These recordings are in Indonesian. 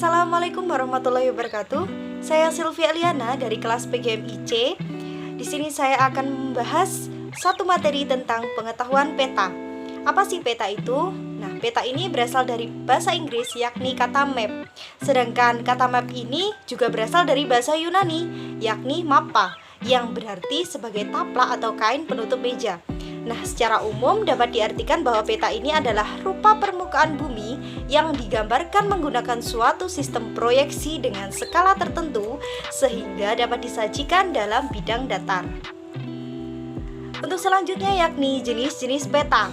Assalamualaikum warahmatullahi wabarakatuh. Saya Sylvia Liana dari kelas PGMIC. Di sini saya akan membahas satu materi tentang pengetahuan peta. Apa sih peta itu? Nah, peta ini berasal dari bahasa Inggris yakni kata map. Sedangkan kata map ini juga berasal dari bahasa Yunani yakni mappa, yang berarti sebagai taplak atau kain penutup meja. Nah, secara umum dapat diartikan bahwa peta ini adalah rupa permukaan bumi yang digambarkan menggunakan suatu sistem proyeksi dengan skala tertentu sehingga dapat disajikan dalam bidang datar. Untuk selanjutnya yakni jenis-jenis peta.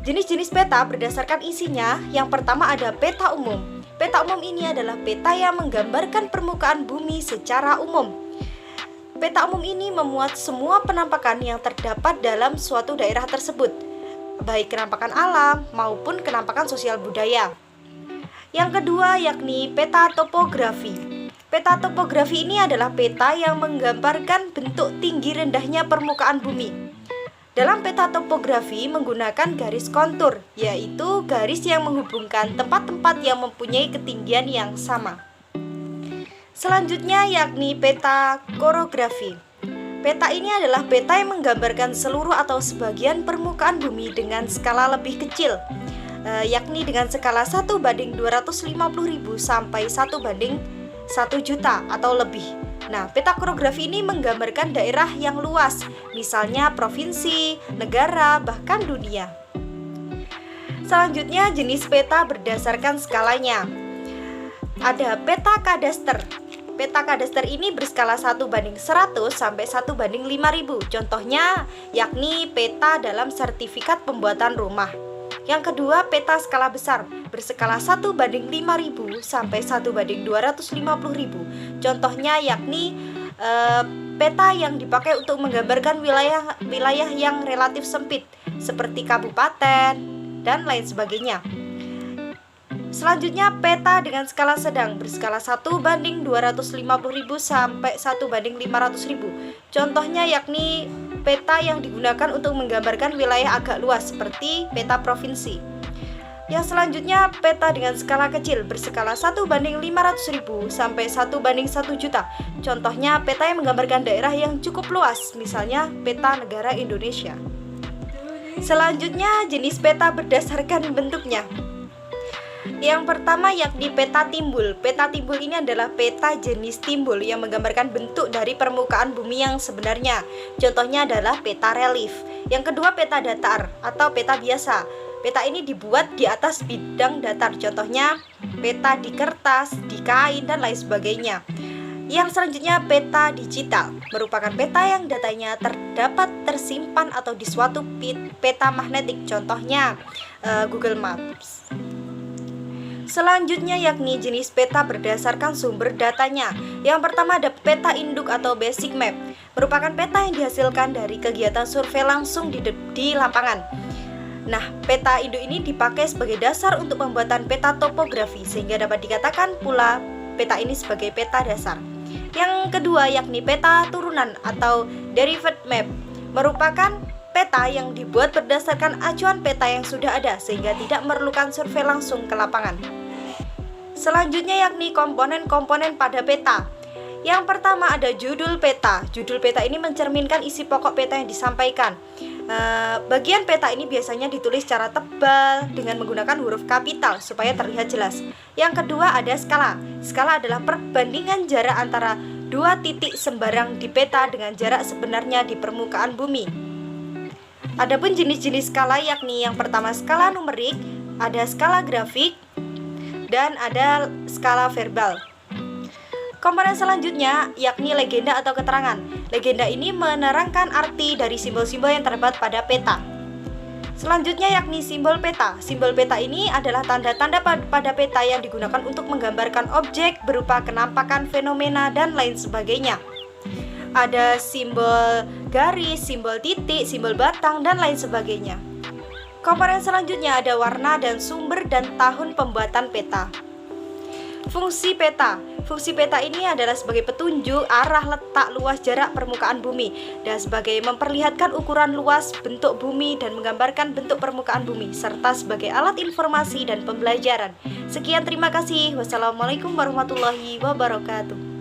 Jenis-jenis peta berdasarkan isinya. Yang pertama ada peta umum. Peta umum ini adalah peta yang menggambarkan permukaan bumi secara umum. Peta umum ini memuat semua penampakan yang terdapat dalam suatu daerah tersebut, baik penampakan alam maupun penampakan sosial budaya. Yang kedua yakni peta topografi. Peta topografi ini adalah peta yang menggambarkan bentuk tinggi rendahnya permukaan bumi. Dalam peta topografi menggunakan garis kontur, yaitu garis yang menghubungkan tempat-tempat yang mempunyai ketinggian yang sama. Selanjutnya yakni peta korografi. Peta ini adalah peta yang menggambarkan seluruh atau sebagian permukaan bumi dengan skala lebih kecil, yakni dengan skala 1:250.000 sampai 1:1 juta atau lebih. Nah, peta korografi ini menggambarkan daerah yang luas, misalnya provinsi, negara, bahkan dunia. Selanjutnya jenis peta berdasarkan skalanya. Ada peta kadaster. Peta kadaster ini berskala 1:100 sampai 1:5000. Contohnya yakni peta dalam sertifikat pembuatan rumah. Yang kedua, peta skala besar berskala 1:5000 sampai 1:250.000. Contohnya yakni peta yang dipakai untuk menggambarkan wilayah yang relatif sempit seperti kabupaten dan lain sebagainya. Selanjutnya peta dengan skala sedang berskala 1:250.000 sampai 1:500.000. Contohnya yakni peta yang digunakan untuk menggambarkan wilayah agak luas seperti peta provinsi. Yang selanjutnya peta dengan skala kecil berskala 1:500.000 sampai 1:1 juta. Contohnya peta yang menggambarkan daerah yang cukup luas, misalnya peta negara Indonesia. Selanjutnya jenis peta berdasarkan bentuknya. Yang pertama yakni peta timbul. Peta timbul ini adalah peta jenis timbul yang menggambarkan bentuk dari permukaan bumi yang sebenarnya. Contohnya adalah peta relief. Yang kedua peta datar atau peta biasa. Peta ini dibuat di atas bidang datar. Contohnya peta di kertas, di kain, dan lain sebagainya. Yang selanjutnya peta digital, merupakan peta yang datanya terdapat tersimpan atau di suatu peta magnetik. Contohnya Google Maps. Selanjutnya yakni jenis peta berdasarkan sumber datanya. Yang pertama ada peta induk atau basic map, merupakan peta yang dihasilkan dari kegiatan survei langsung di lapangan. Nah, peta induk ini dipakai sebagai dasar untuk pembuatan peta topografi, sehingga dapat dikatakan pula peta ini sebagai peta dasar. Yang kedua yakni peta turunan atau derived map, merupakan peta yang dibuat berdasarkan acuan peta yang sudah ada sehingga tidak memerlukan survei langsung ke lapangan. Selanjutnya yakni komponen-komponen pada peta. Yang pertama ada judul peta. Judul peta ini mencerminkan isi pokok peta yang disampaikan. Bagian peta ini biasanya ditulis secara tebal dengan menggunakan huruf kapital supaya terlihat jelas. Yang kedua ada skala. Skala adalah perbandingan jarak antara dua titik sembarang di peta dengan jarak sebenarnya di permukaan bumi. Adapun jenis-jenis skala yakni yang pertama skala numerik, ada skala grafik, dan ada skala verbal. Komponen selanjutnya yakni legenda atau keterangan. Legenda ini menerangkan arti dari simbol-simbol yang terdapat pada peta. Selanjutnya yakni simbol peta. Simbol peta ini adalah tanda-tanda pada peta yang digunakan untuk menggambarkan objek berupa kenampakan, fenomena, dan lain sebagainya. Ada simbol garis, simbol titik, simbol batang, dan lain sebagainya. Komponen selanjutnya ada warna dan sumber dan tahun pembuatan peta. Fungsi peta. Fungsi peta ini adalah sebagai petunjuk arah, letak, luas, jarak permukaan bumi, dan sebagai memperlihatkan ukuran luas bentuk bumi dan menggambarkan bentuk permukaan bumi, serta sebagai alat informasi dan pembelajaran. Sekian, terima kasih. Wassalamualaikum warahmatullahi wabarakatuh.